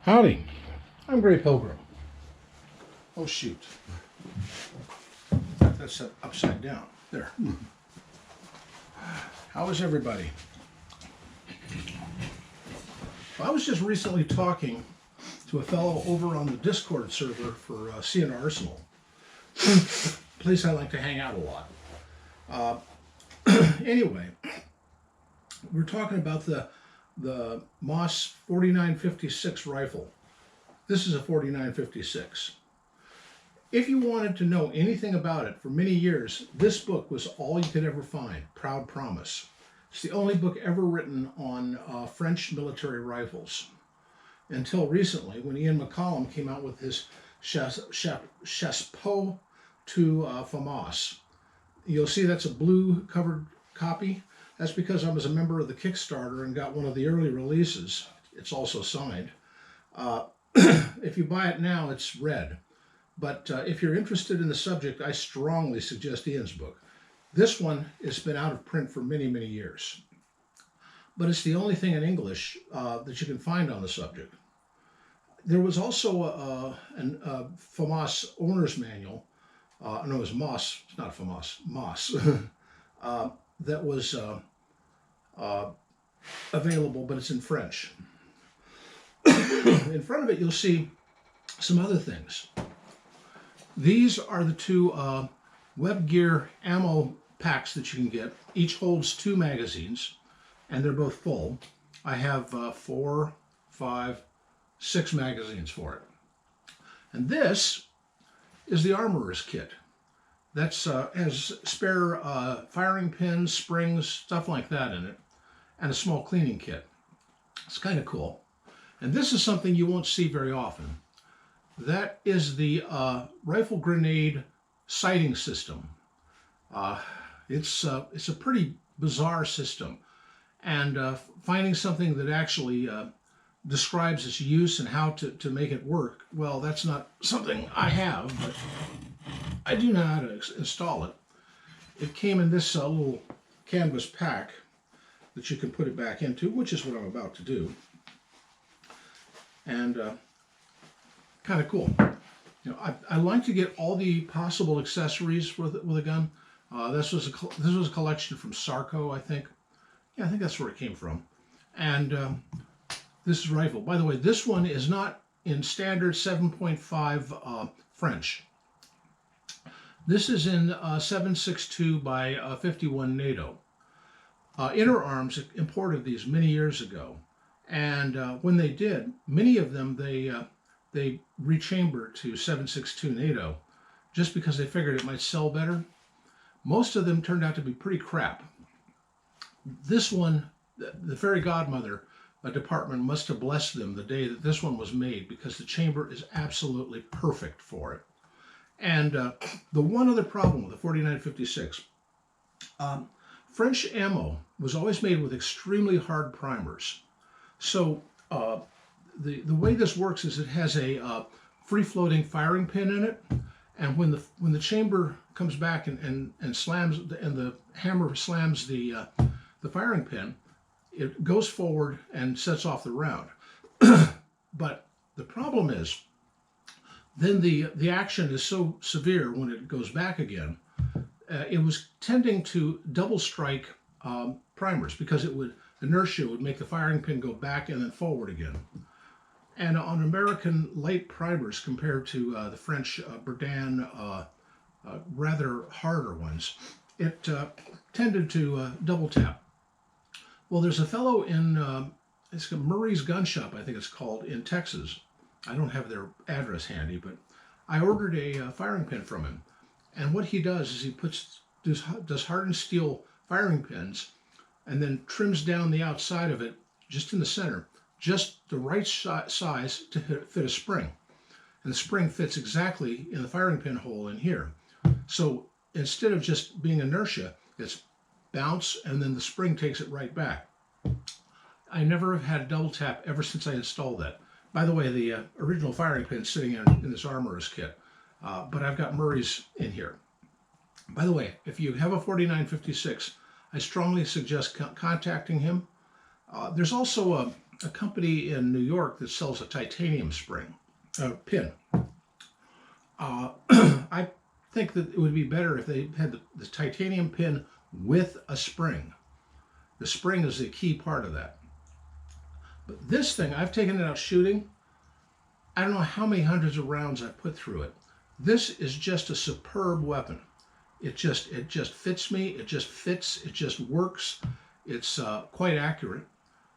Howdy, I'm Grey Pilgrim. Oh shoot, that's upside down. There. How is everybody? Well, I was just recently talking to a fellow over on the Discord server for CNR Arsenal, place I like to hang out a lot. Anyway, we're talking about the Moss 4956 rifle. This is a 4956. If you wanted to know anything about it, for many years, this book was all you could ever find, Proud Promise. It's the only book ever written on French military rifles. Until recently, when Ian McCallum came out with his Chassepot to FAMAS. You'll see that's a blue covered copy. That's because I was a member of the Kickstarter and got one of the early releases. It's also signed. If you buy it now, it's red. But if you're interested in the subject, I strongly suggest Ian's book. This one has been out of print for many, many years. But it's the only thing in English that you can find on the subject. There was also a FAMAS owner's manual. No, it was Moss. It's not FAMAS. Moss. That was available, but it's in French. In front of it, you'll see some other things. These are the two Web Gear ammo packs that you can get. Each holds 2 magazines, and they're both full. I have 4, 5, 6 magazines for it. And this is the armorer's kit. That's has spare firing pins, springs, stuff like that in it, and a small cleaning kit. It's kind of cool. And this is something you won't see very often. That is the rifle grenade sighting system. It's a pretty bizarre system, and finding something that actually describes its use and how to make it work, well, that's not something I have, but I do know how to install it. It came in this little canvas pack that you can put it back into, which is what I'm about to do. And kind of cool. You know, I like to get all the possible accessories with a gun. This was a collection from Sarco, I think. Yeah, I think that's where it came from. And this is rifle. By the way, this one is not in standard 7.5 French. This is in 7.62 by 51 NATO. Inner Arms imported these many years ago, and when they did, many of them they rechambered to 7.62 NATO just because they figured it might sell better. Most of them turned out to be pretty crap. This one, the Fairy Godmother department must have blessed them the day that this one was made, because the chamber is absolutely perfect for it. And the one other problem with the 4956, French ammo was always made with extremely hard primers. So the way this works is it has a free-floating firing pin in it, and when the chamber comes back and slams, and the hammer slams the firing pin, it goes forward and sets off the round. But the problem is, then the action is so severe when it goes back again. It was tending to double strike primers, because inertia would make the firing pin go back and then forward again. And on American light primers compared to the French Berdan rather harder ones, it tended to double tap. Well, there's a fellow in it's Murray's Gun Shop, I think it's called, in Texas. I don't have their address handy, but I ordered a firing pin from him. And what he does is he does hardened steel firing pins, and then trims down the outside of it, just in the center, just the right size to fit a spring. And the spring fits exactly in the firing pin hole in here. So instead of just being inertia, it's bounce, and then the spring takes it right back. I never have had a double tap ever since I installed that. By the way, the original firing pin is sitting in this armorer's kit, but I've got Murray's in here. By the way, if you have a 4956, I strongly suggest contacting him. There's also a company in New York that sells a titanium spring pin. I think that it would be better if they had the titanium pin with a spring. The spring is the key part of that. But this thing, I've taken it out shooting. I don't know how many hundreds of rounds I've put through it. This is just a superb weapon. It just fits me. It just fits. It just works. It's quite accurate.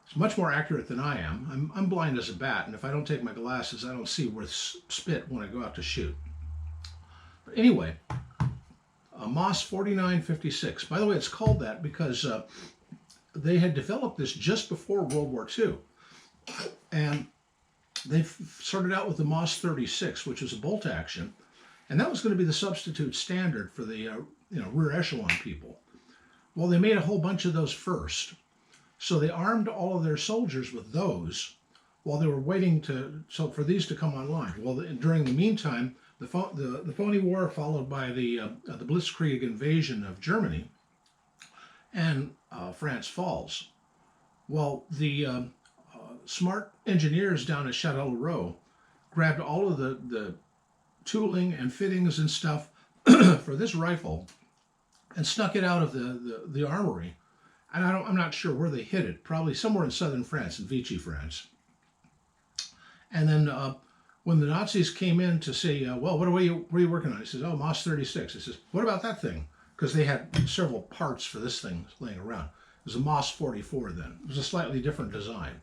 It's much more accurate than I am. I'm blind as a bat, and if I don't take my glasses, I don't see worth spit when I go out to shoot. But anyway, Moss 4956. By the way, it's called that because they had developed this just before World War II. And they started out with the Moss 36, which was a bolt action. And that was going to be the substitute standard for the rear echelon people. Well, they made a whole bunch of those first. So they armed all of their soldiers with those while they were waiting for these to come online. Well, during the meantime, the Phony War, followed by the Blitzkrieg invasion of Germany, and France falls. Well, the smart engineers down at Châtellerault grabbed all of the tooling and fittings and stuff for this rifle and snuck it out of the armory. And I'm not sure where they hid it, probably somewhere in southern France, in Vichy, France. And then when the Nazis came in to say, well, what are you working on? He says, oh, Moss 36. He says, what about that thing? Because they had several parts for this thing laying around. It was a Moss 44 then. It was a slightly different design.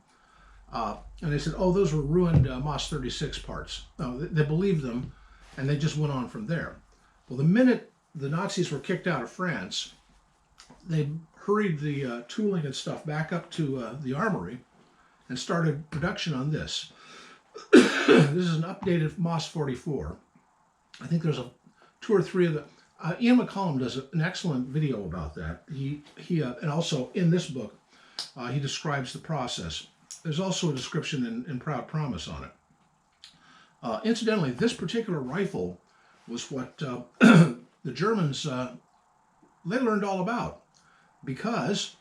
And they said, oh, those were ruined Moss 36 parts. No, they believed them, and they just went on from there. Well, the minute the Nazis were kicked out of France, they hurried the tooling and stuff back up to the armory and started production on this. This is an updated Moss 44. I think there's 2 or 3 of the... Ian McCollum does an excellent video about that. He and also in this book, he describes the process. There's also a description in Proud Promise on it. Incidentally, this particular rifle was what the Germans, they learned all about. Because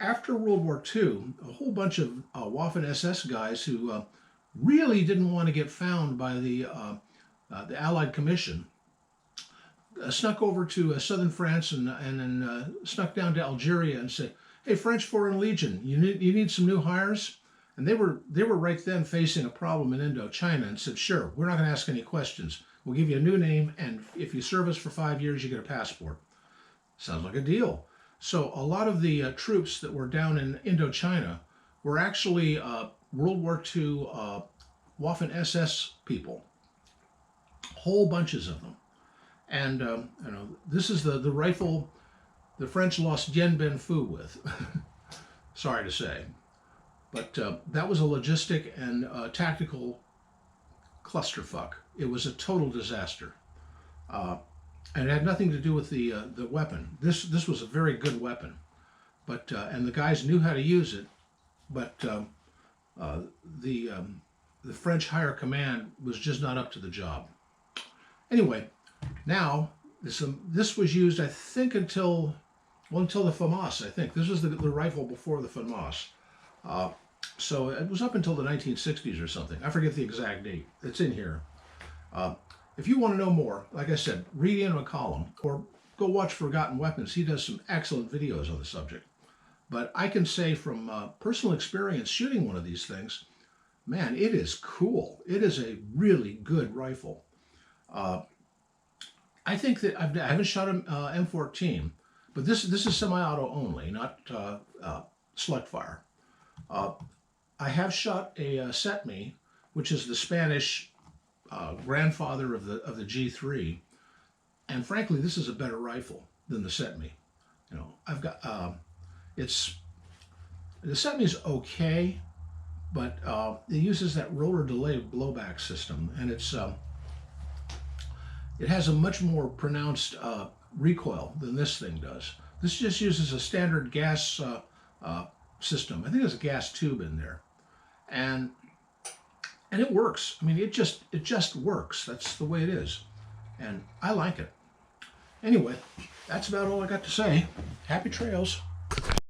after World War II, a whole bunch of Waffen-SS guys who really didn't want to get found by the Allied Commission snuck over to southern France and then snuck down to Algeria and said, hey, French Foreign Legion, you need some new hires? And they were right then facing a problem in Indochina and said, sure, we're not going to ask any questions. We'll give you a new name, and if you serve us for 5 years, you get a passport. Sounds like a deal. So a lot of the troops that were down in Indochina were actually World War II Waffen-SS people, whole bunches of them. And this is the rifle the French lost Dien Bien Phu with. Sorry to say. But that was a logistic and tactical clusterfuck. It was a total disaster. And it had nothing to do with the weapon. This was a very good weapon. But and the guys knew how to use it, but the French higher command was just not up to the job. Anyway, now this was used, I think, until the FAMAS. I think this was the rifle before the FAMAS. So it was up until the 1960s or something. I forget the exact date. It's in here. If you want to know more, like I said, read Ian McCollum or go watch Forgotten Weapons. He does some excellent videos on the subject. But I can say from personal experience shooting one of these things, man, it is cool. It is a really good rifle. I think that I haven't shot an M14, but this is semi-auto only, not slug fire. I have shot a Setme, which is the Spanish grandfather of the G3, and frankly, this is a better rifle than the Setme. You know, I've got the Setme is okay, but it uses that roller delay blowback system, and it has a much more pronounced recoil than this thing does. This just uses a standard gas system. I think there's a gas tube in there, and it works. I mean, it just works. That's the way it is, and I like it. Anyway, that's about all I got to say. Happy trails.